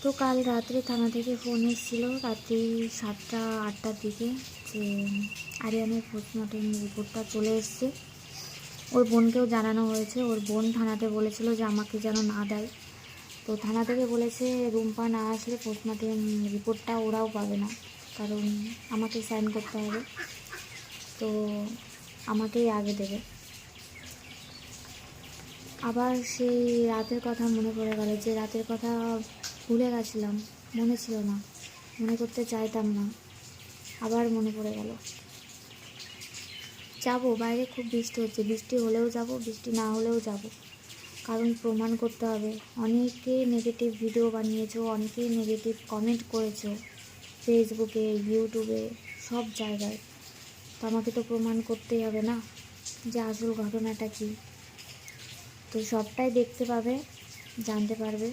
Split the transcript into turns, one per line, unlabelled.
তো কাল রাত্রে থানা থেকে ফোন এসেছিল রাত্রি 7টা-8টার দিকে যে আরিয়ানের পোস্টমর্টম রিপোর্টটা চলে এসছে। ওর বোনকেও জানানো হয়েছে। ওর বোন থানাতে বলেছিল যে আমাকে যেন না দেয়। তো থানা থেকে বলেছে রুম্পা না আসলে পোস্টমর্টম রিপোর্টটা ওরাও পাবে না, কারণ আমাকে সাইন করতে হবে, তো আমাকেই আগে দেবে। আবার সেই রাতের কথা মনে পড়ে গেল, যে রাতের কথা ভুলে গেছিলাম, মনে ছিল না, মনে করতে চাইতাম না, আবার মনে পড়ে গেল। যাব, বাইরে খুব বৃষ্টি হচ্ছে, বৃষ্টি হলেও যাব, বৃষ্টি না হলেও যাব, কারণ প্রমাণ করতে হবে। অনেকে নেগেটিভ ভিডিও বানিয়েছো, অনেকে নেগেটিভ কমেন্ট করেছো ফেসবুকে, ইউটিউবে, সব জায়গায়। তো আমাকে তো প্রমাণ করতেই হবে না যে আসল ঘটনাটা কী। তো সবটাই দেখতে পাবে, জানতে পারবে।